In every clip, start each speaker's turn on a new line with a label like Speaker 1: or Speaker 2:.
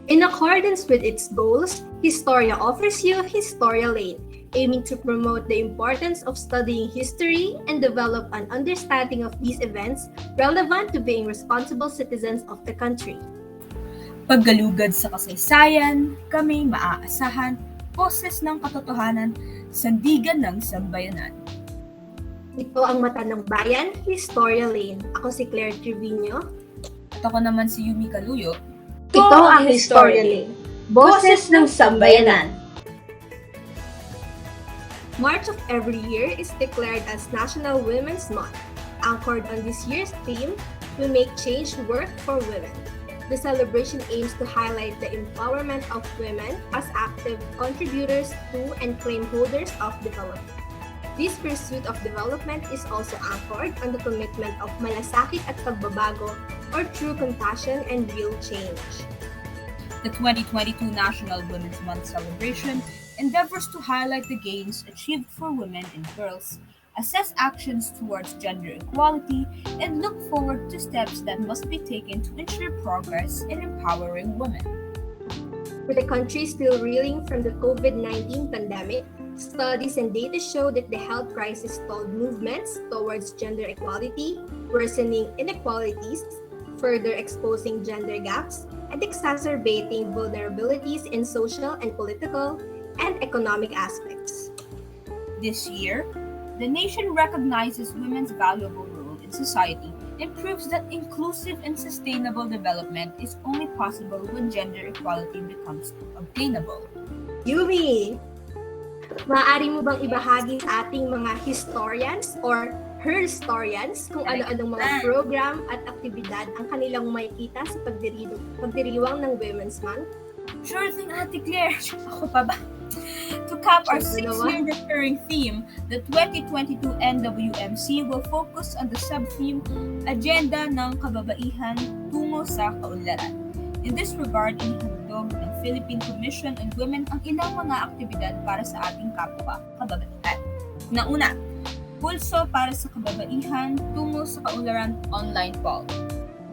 Speaker 1: In accordance with its goals, Historia offers you Historia Lane, aiming to promote the importance of studying history and develop an understanding of these events relevant to being responsible citizens of the country.
Speaker 2: Paggalugad sa kasaysayan, kami maaasahan, boses ng katotohanan, sandigan ng sambayanan.
Speaker 1: Ito ang Mata ng Bayan, Historia Lane. Ako si Claire Triviño.
Speaker 2: At ako naman si Yumi Caluyo.
Speaker 3: Ito ang Historia Lane, boses ng sambayanan.
Speaker 1: March of every year is declared as National Women's Month. Anchored on this year's theme, we make change work for women. The celebration aims to highlight the empowerment of women as active contributors to and claim holders of development. This pursuit of development is also anchored on the commitment of malasakit at pagbabago, or true compassion and real change.
Speaker 2: The 2022 National Women's Month celebration endeavors to highlight the gains achieved for women and girls, assess actions towards gender equality, and look forward to steps that must be taken to ensure progress in empowering women.
Speaker 1: With the country still reeling from the COVID-19 pandemic, studies and data show that the health crisis stalled movements towards gender equality, worsening inequalities, further exposing gender gaps, and exacerbating vulnerabilities in social and political and economic aspects.
Speaker 2: This year, the nation recognizes women's valuable role in society and proves that inclusive and sustainable development is only possible when gender equality becomes obtainable.
Speaker 1: Yumi! Maaari mo bang ibahagi sa ating mga historians or her historians kung ano-anong mga program at aktibidad ang kanilang makikita sa pagdiriwang ng Women's Month?
Speaker 2: Sure thing, Ate Claire. Ako pa ba? To cap our 6-year recurring theme, the 2022 NWMC will focus on the sub-theme Agenda ng Kababaihan tungo sa Kaunlaran. In this regard, inihandog ng Philippine Commission on Women ang ilang mga aktibidad para sa ating kapwa kababaihan. Nauna, Pulso para sa Kababaihan tungo sa Kaunlaran online poll.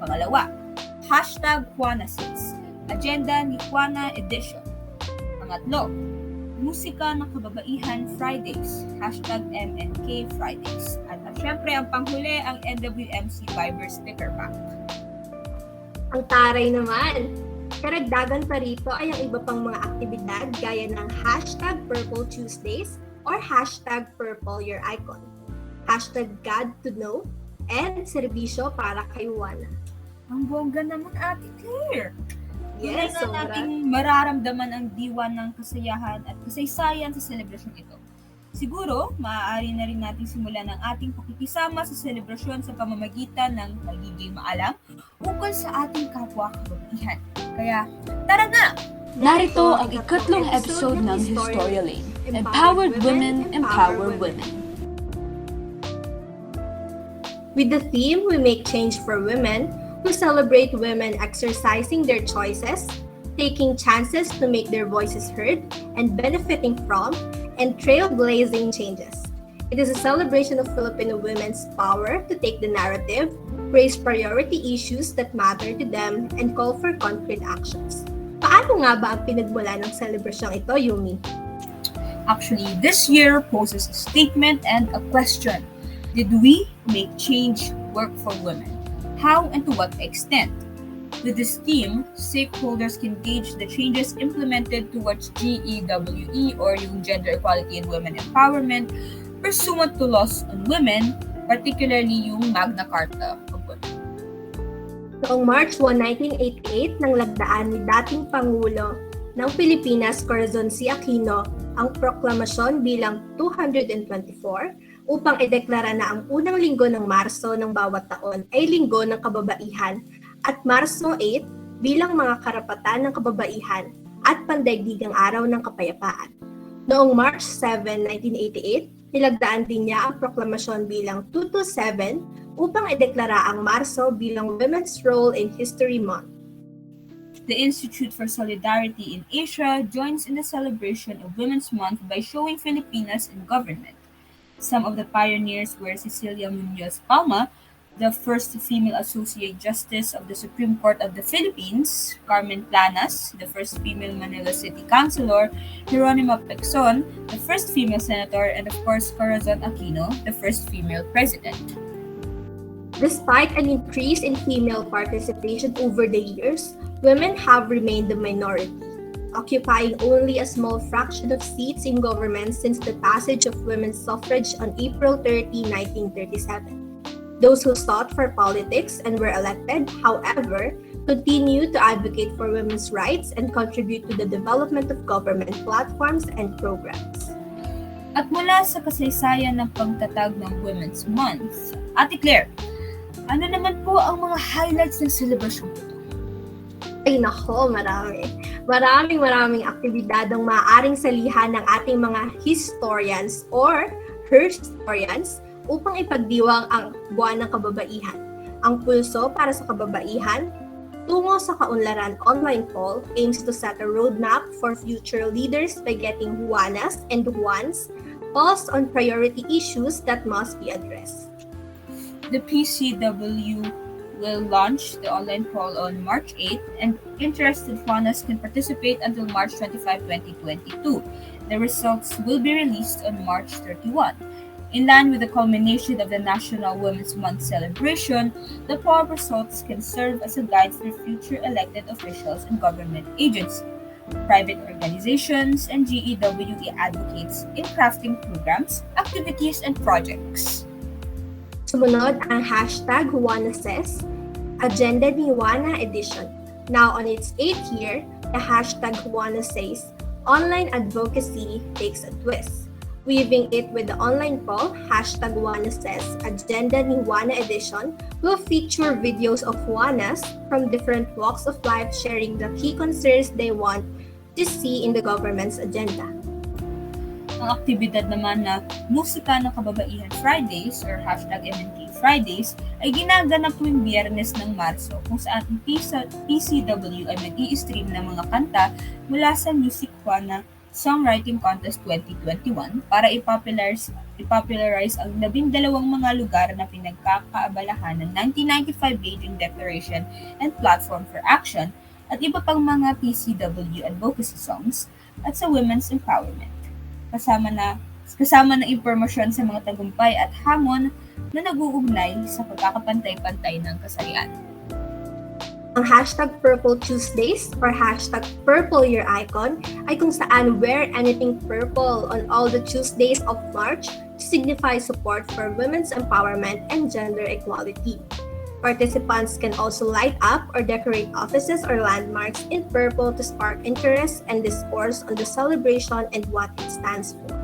Speaker 2: Pangalawa, #Juana6, Agenda ni Juana Edition. Pangatlo, Musika ng Kababaihan Fridays, #MNK Fridays. At syempre, ang panghuli, ang NWMC Viber Sticker Pack.
Speaker 1: Ang taray naman! Karagdagan pa rito ay ang iba pang mga aktibidad gaya ng #Purple Tuesdays or #Purple Your Icon, #God to Know, and serbisyo para kay Juana.
Speaker 2: Ang bongga naman, Ate Claire!
Speaker 1: Yes,
Speaker 2: Tunay na nating mararamdaman ang diwa ng kasayahan at kasaysayan sa selebrasyon ito. Siguro, maaari na rin nating simulan ang ating pakikisama sa selebrasyon sa pamamagitan ng magiging maalam ukol sa ating kapwa kababaihan. Kaya, tara na!
Speaker 3: Narito ang ikatlong episode ng Historia Lane. Empowered Women, Empower Women.
Speaker 1: With the theme, We Make Change for Women, we celebrate women exercising their choices, taking chances to make their voices heard, and benefiting from and trailblazing changes. It is a celebration of Filipino women's power to take the narrative, raise priority issues that matter to them, and call for concrete actions. Paano nga ba ang pinagmula ng selebrasyong ito, Yumi?
Speaker 2: Actually, this year poses a statement and a question. Did we make change work for women? How and to what extent? With this theme, stakeholders can gauge the changes implemented towards GEWE or yung Gender Equality and Women Empowerment pursuant to laws on women, particularly yung Magna Carta of Women.
Speaker 1: Noong March 1, 1988, nang lagdaan ni dating Pangulo ng Pilipinas, Corazon C. Aquino, ang proklamasyon bilang 224 upang ideklara na ang unang linggo ng Marso ng bawat taon ay linggo ng kababaihan at Marso 8 bilang mga karapatan ng kababaihan at pandaigdigang araw ng kapayapaan. Noong March 7, 1988, nilagdaan din niya ang proklamasyon bilang 227 upang ideklara ang Marso bilang Women's Role in History Month.
Speaker 2: The Institute for Solidarity in Asia joins in the celebration of Women's Month by showing Filipinas in government. Some of the pioneers were Cecilia Muñoz Palma, The first female Associate Justice of the Supreme Court of the Philippines, Carmen Planas, the first female Manila City Councilor, Jeronima Pecson, the first female senator, and of course Corazon Aquino, the first female president.
Speaker 1: Despite an increase in female participation over the years, women have remained the minority, occupying only a small fraction of seats in government since the passage of women's suffrage on April 30, 1937. Those who sought for politics and were elected, however, continue to advocate for women's rights and contribute to the development of government platforms and programs.
Speaker 2: At mula sa kasaysayan ng pagtatag ng Women's Month, Ate Claire, ano naman po ang mga highlights ng celebration ito?
Speaker 1: Ay nako, marami. Maraming aktibidad ang maaaring salihan ng ating mga historians or historians upang ipagdiwang ang buwan ng kababaihan. Ang pulso para sa kababaihan tungo sa kaunlaran online poll aims to set a roadmap for future leaders by getting Juanas and Juans pulse on priority issues that must be addressed.
Speaker 2: The PCW will launch the online poll on March 8 and interested Juanas can participate until March 25, 2022. The results will be released on March 31. In line with the culmination of the National Women's Month celebration, the poll results can serve as a guide for future elected officials and government agencies, private organizations, and GEWE advocates in crafting programs, activities, and projects.
Speaker 1: Sumunod ang hashtag #JuanaSays, Agenda ni Juana Edition. Now on its 8th year, the hashtag #JuanaSays online advocacy takes a twist. Weaving it with the online poll, #JuanaSays, Agenda ni Juana Edition will feature videos of Juanas from different walks of life sharing the key concerns they want to see in the government's agenda.
Speaker 2: Ang aktibidad naman na Musika ng Kababaihan Fridays or #MNK Fridays ay ginaganap tuwing Biyernes ng Marso kung saan ang PCW ay mag-i-stream ng mga kanta mula sa Music Juana Songwriting Contest 2021 para ipopularize ang 12 mga lugar na pinagkakaabalahan ng 1995 Beijing Declaration and Platform for Action at iba pang mga PCW advocacy songs at sa women's empowerment. Kasama na impormasyon sa mga tagumpay at hamon na nag-uugnay sa pagkakapantay-pantay ng kasarian.
Speaker 1: Ang #Purple Tuesdays or #Purple Year Icon ay kung saan wear anything purple on all the Tuesdays of March to signify support for women's empowerment and gender equality. Participants can also light up or decorate offices or landmarks in purple to spark interest and discourse on the celebration and what it stands for.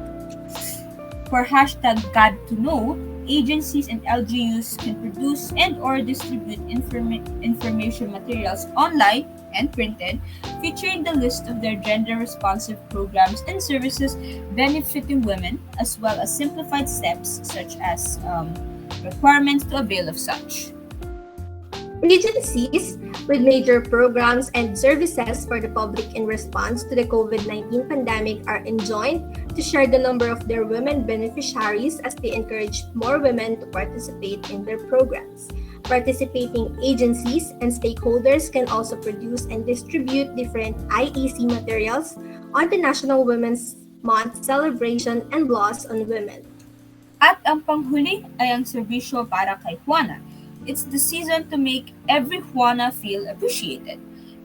Speaker 2: For #GodToKnow, agencies and LGUs can produce and or distribute information materials online and printed featuring the list of their gender-responsive programs and services benefiting women as well as simplified steps such as requirements to avail of such.
Speaker 1: Agencies with major programs and services for the public in response to the COVID-19 pandemic are enjoined to share the number of their women beneficiaries as they encourage more women to participate in their programs. Participating agencies and stakeholders can also produce and distribute different IEC materials on the National Women's Month celebration and laws on women.
Speaker 2: At ang panghuli ay ang serbisyo para kay Juana. It's the season to make every Juana feel appreciated.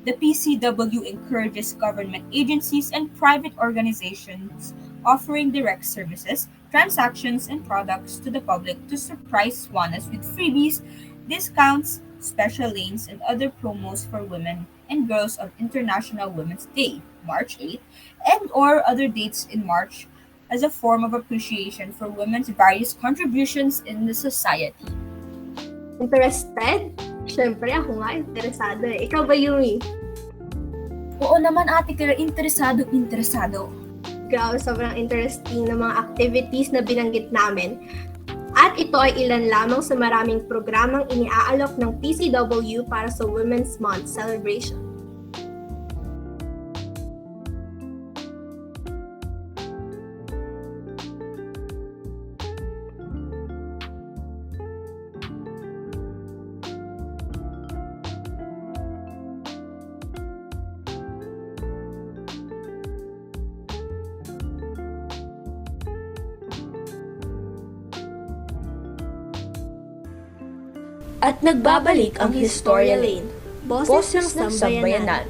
Speaker 2: The PCW encourages government agencies and private organizations offering direct services, transactions, and products to the public to surprise Juanas with freebies, discounts, special lanes, and other promos for women and girls on International Women's Day, March 8, and or other dates in March as a form of appreciation for women's various contributions in the society.
Speaker 1: Interested? Siyempre, ako nga interesado eh. Ikaw ba, Yumi?
Speaker 2: Oo naman, Ate Claire, interesado.
Speaker 1: Grabe, sobrang interesting na mga activities na binanggit namin. At ito ay ilan lamang sa maraming programang iniaalok ng PCW para sa Women's Month celebration.
Speaker 3: At nagbabalik ang Historia Lane,
Speaker 1: Boses ng Sambayanan.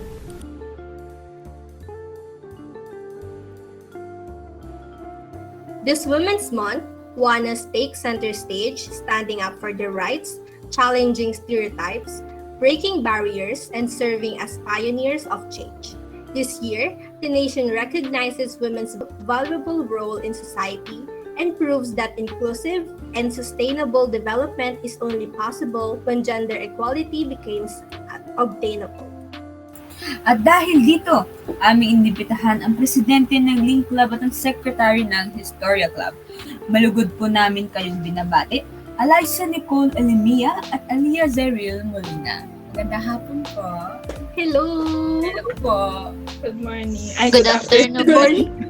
Speaker 1: This Women's Month, Juanas take center stage, standing up for their rights, challenging stereotypes, breaking barriers, and serving as pioneers of change. This year, the nation recognizes women's valuable role in society and proves that inclusive and sustainable development is only possible when gender equality becomes obtainable.
Speaker 2: At dahil dito, aming inibitahan ang presidente ng Link Club at ang secretary ng Historia Club. Malugod po namin kayong binabati, Alyssa, Nicole, Elemia at Alliyah Zyrille Molina. Magandang hapon po.
Speaker 1: Hello!
Speaker 2: Hello po.
Speaker 4: Good morning.
Speaker 5: Good afternoon.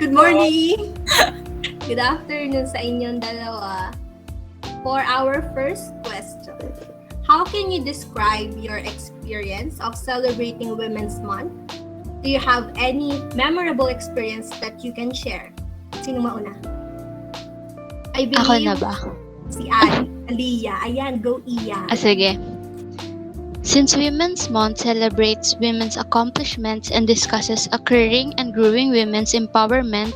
Speaker 1: Good morning! Good afternoon sa inyong dalawa. For our first question, how can you describe your experience of celebrating Women's Month? Do you have any memorable experience that you can share? Sino mauna? I believe
Speaker 5: Ako na ba?
Speaker 1: si Alliyah. Ayan, go Iya.
Speaker 5: Sige. Since Women's Month celebrates women's accomplishments and discusses occurring and growing women's empowerment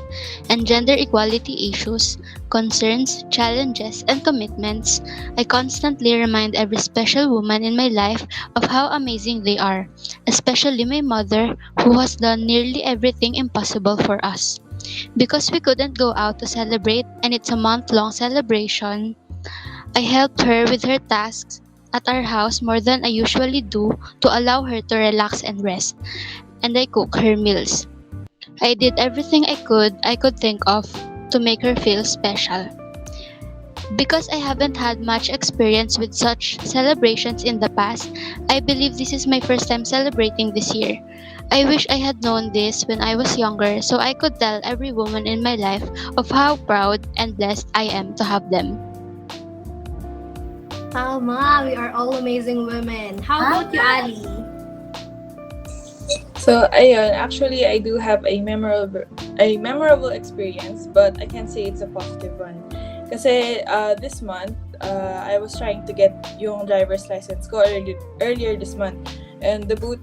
Speaker 5: and gender equality issues, concerns, challenges, and commitments, I constantly remind every special woman in my life of how amazing they are, especially my mother, who has done nearly everything impossible for us. Because we couldn't go out to celebrate and it's a month-long celebration, I helped her with her tasks at our house more than I usually do to allow her to relax and rest, and I cook her meals. I did everything I could think of to make her feel special. Because I haven't had much experience with such celebrations in the past, I believe this is my first time celebrating this year. I wish I had known this when I was younger so I could tell every woman in my life of how proud and blessed I am to have them.
Speaker 1: Tama, we are all amazing women. How about you, Ali?
Speaker 4: So, ayun, actually, I do have a memorable experience, but I can't say it's a positive one. Kasi this month, I was trying to get yung driver's license ko earlier this month. And the booth,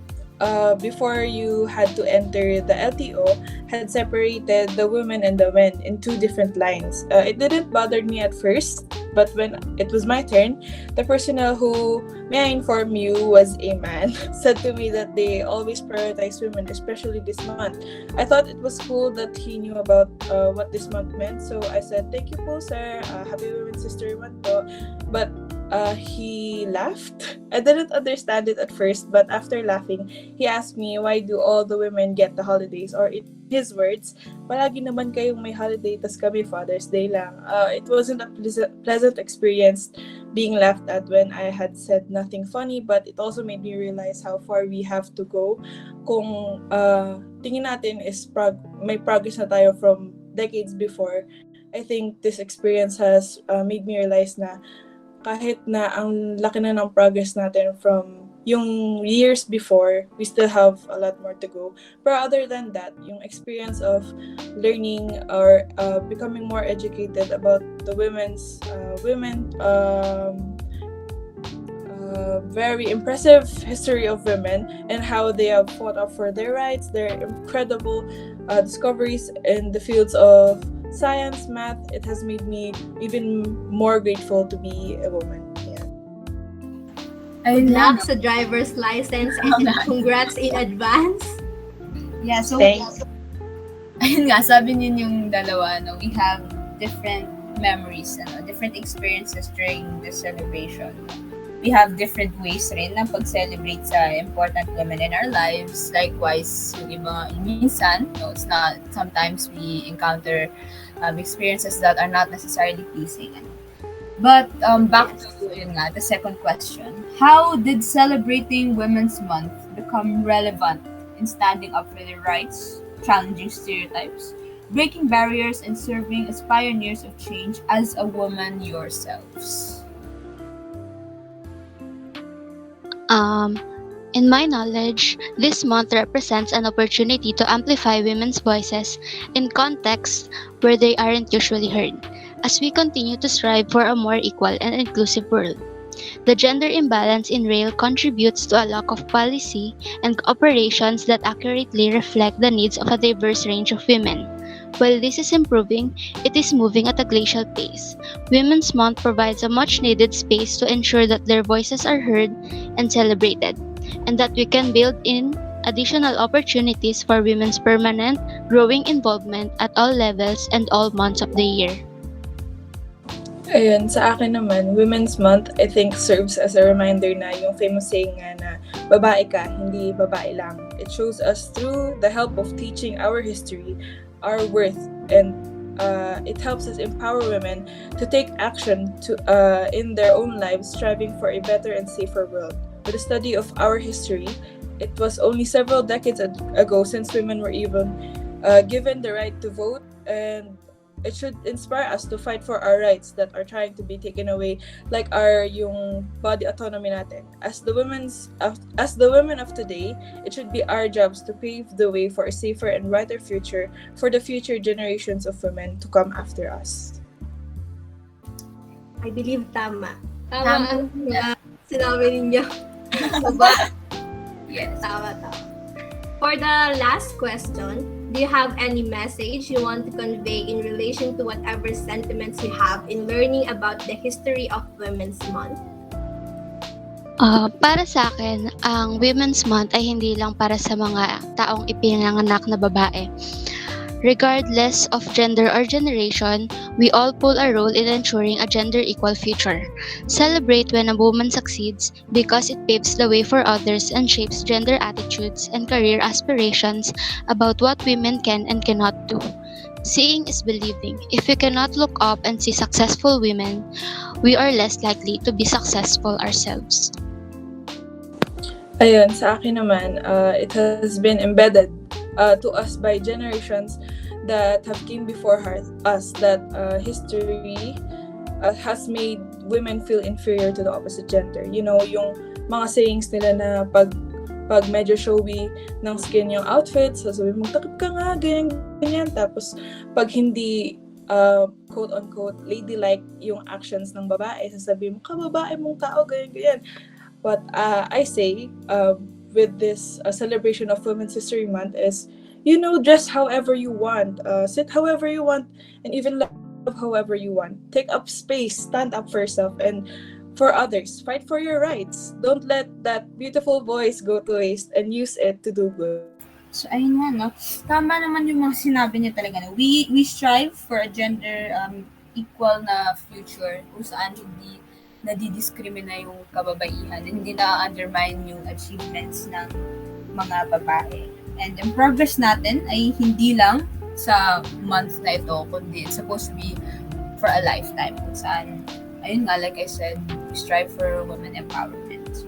Speaker 4: before you had to enter the LTO, had separated the women and the men in two different lines. It didn't bother me at first, but when it was my turn, the personnel who, may I inform you, was a man, said to me that they always prioritize women, especially this month. I thought it was cool that he knew about what this month meant, so I said, "Thank you po, sir. Happy Women's History Month po." But he laughed. I didn't understand it at first, but after laughing, he asked me, why do all the women get the holidays? Or in his words, palagi naman kayong may holiday, tas kami Father's Day lang. It wasn't a pleasant experience being laughed at when I had said nothing funny, but it also made me realize how far we have to go kung tingin natin is may progress na tayo from decades before. I think this experience has made me realize na kahit na ang laki na ng progress natin from yung years before, we still have a lot more to go. But other than that, yung experience of learning or becoming more educated about the women, very impressive history of women and how they have fought up for their rights, their incredible discoveries in the fields of science, math, it has made me even more grateful to be a woman. Yeah.
Speaker 1: Good luck sa driver's license and congrats in advance.
Speaker 2: Yeah, so
Speaker 4: Thanks.
Speaker 2: ayun nga, sabi niyo yung dalawa, no, we have different memories, different experiences during the celebration. We have different ways rin ng pag-celebrate sa important women in our lives. Likewise, yung iba, minsan, no, it's not, sometimes we encounter experiences that are not necessarily pleasing. But back to yun nga, the second question. How did celebrating Women's Month become relevant in standing up for their rights, challenging stereotypes, breaking barriers, and serving as pioneers of change as a woman yourselves?
Speaker 5: In my knowledge, this month represents an opportunity to amplify women's voices in contexts where they aren't usually heard, as we continue to strive for a more equal and inclusive world. The gender imbalance in Ryle contributes to a lack of policy and operations that accurately reflect the needs of a diverse range of women. While this is improving, it is moving at a glacial pace. Women's Month provides a much needed space to ensure that their voices are heard and celebrated, and that we can build in additional opportunities for women's permanent, growing involvement at all levels and all months of the year.
Speaker 4: Ayun, sa akin naman, Women's Month, I think, serves as a reminder na yung famous saying nga na, babae ka, hindi babae lang. It shows us through the help of teaching our history, our worth, and it helps us empower women to take action in their own lives, striving for a better and safer world. With the study of our history, it was only several decades ago since women were even given the right to vote, and it should inspire us to fight for our rights that are trying to be taken away, like yung body autonomy natin. As the women of today, it should be our jobs to pave the way for a safer and brighter future for the future generations of women to come after us.
Speaker 1: I believe tama.
Speaker 2: Tama.
Speaker 1: Tama ang sinabi ninyo. Diba?
Speaker 2: Yes.
Speaker 1: Tama. For the last question, do you have any message you want to convey in relation to whatever sentiments you have in learning about the history of Women's Month?
Speaker 5: Para sa akin, ang Women's Month ay hindi lang para sa mga taong ipinanganak na babae. Regardless of gender or generation, we all play a role in ensuring a gender-equal future. Celebrate when a woman succeeds because it paves the way for others and shapes gender attitudes and career aspirations about what women can and cannot do. Seeing is believing. If we cannot look up and see successful women, we are less likely to be successful ourselves.
Speaker 4: Ayun, sa akin naman, it has been embedded to us by generations that have came before us, that history has made women feel inferior to the opposite gender. You know, yung mga sayings nila na pag medyo showy ng skin yung outfit, sasabihin mo, takip ka nga, ganyan. Tapos, pag hindi, quote-unquote, ladylike yung actions ng babae, sasabihin mo, kababae mong tao, ganyan. But I say, with this celebration of Women's History Month is, dress however you want, sit however you want, and even love however you want. Take up space, stand up for yourself and for others. Fight for your rights. Don't let that beautiful voice go to waste and use it to do good.
Speaker 2: So, ayun nga, no? Tama naman yung mga sinabi niya talaga. No? We strive for a gender equal na future kung saan hindi nadidiscrimina yung kababaihan, hindi na-undermine yung achievements ng mga babae. And yung progress natin ay hindi lang sa month na ito, kundi it's supposed to be for a lifetime. Kung saan, ayun nga, like I said, we strive for women empowerment. So,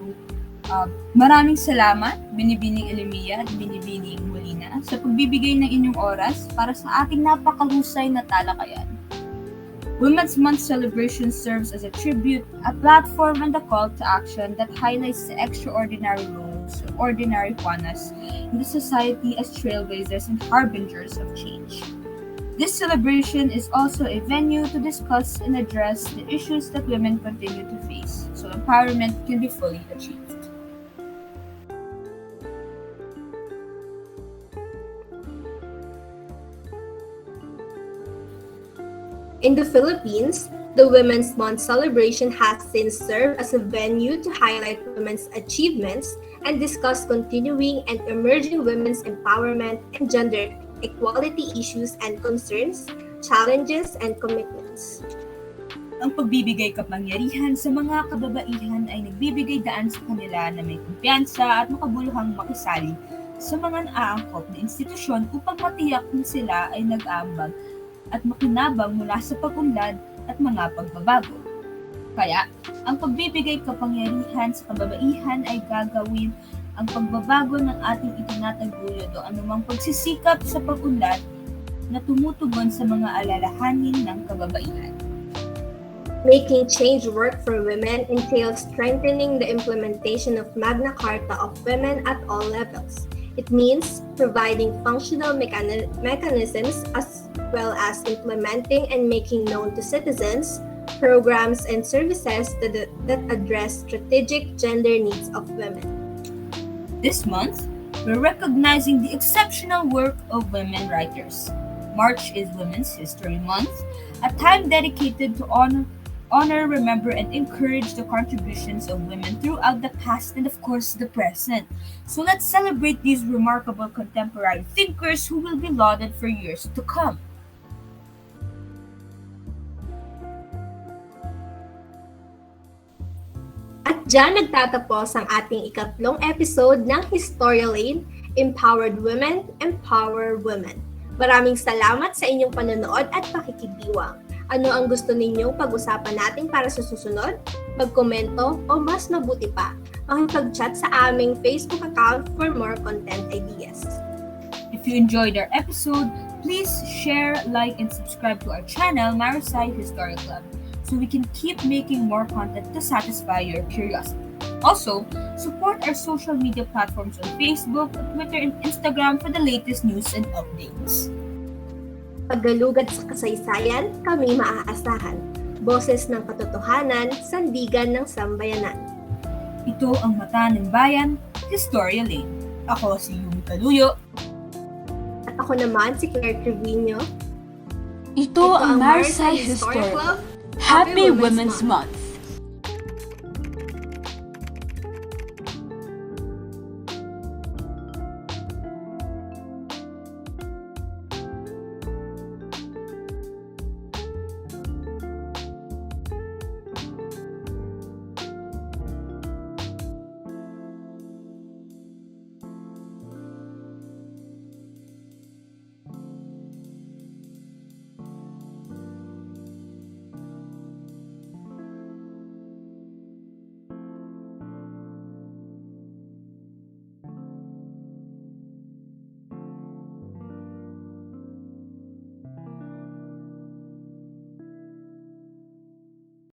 Speaker 2: maraming salamat, Binibining Elemia at Binibining Molina, sa pagbibigay ng inyong oras para sa ating napakahusay na talakayan. Women's Month celebration serves as a tribute, a platform, and a call to action that highlights the extraordinary roles of ordinary Juanas in the society as trailblazers and harbingers of change. This celebration is also a venue to discuss and address the issues that women continue to face, so empowerment can be fully achieved.
Speaker 1: In the Philippines, the Women's Month celebration has since served as a venue to highlight women's achievements and discuss continuing and emerging women's empowerment and gender equality issues and concerns, challenges, and commitments.
Speaker 2: Ang pagbibigay kapangyarihan sa mga kababaihan ay nagbibigay daan sa kanila na may kumpiyansa at makabuluhang makisali sa mga naaangkop na institusyon upang matiyak na sila ay nag-aambag at makinabang mula sa pag-unlad at mga pagbabago. Kaya, ang pagbibigay kapangyarihan sa kababaihan ay gagawin ang pagbabago ng ating itinataguyod o anumang pagsisikap sa pag-unlad na tumutugon sa mga alalahanin ng kababaihan.
Speaker 1: Making change work for women entails strengthening the implementation of Magna Carta of women at all levels. It means providing functional mechanisms as well as implementing and making known to citizens, programs, and services that address strategic gender needs of women.
Speaker 2: This month, we're recognizing the exceptional work of women writers. March is Women's History Month, a time dedicated to honor, remember, and encourage the contributions of women throughout the past and, of course, the present. So let's celebrate these remarkable contemporary thinkers who will be lauded for years to come.
Speaker 1: At dyan nagtatapos ang ating ikatlong episode ng Historia Lane, Empowered Women, Empower Women. Maraming salamat sa inyong panonood at pakikidiwang. Ano ang gusto ninyong pag-usapan natin para sa susunod? Magkomento o mas mabuti pa, makipag-chat sa aming Facebook account for more content ideas.
Speaker 2: If you enjoyed our episode, please share, like, and subscribe to our channel, Marasai Historia Club, so we can keep making more content to satisfy your curiosity. Also, support our social media platforms on Facebook, Twitter, and Instagram for the latest news and updates.
Speaker 1: Paggalugad sa kasaysayan, kami maaasahan. Boses ng katotohanan, sandigan ng sambayanan.
Speaker 2: Ito ang Mata ng Bayan, Historia Lane. Ako si Yumi Caluyo.
Speaker 1: At ako naman si Claire Triviño.
Speaker 3: Ito ang Marasai Historia Club. Happy Women's Month!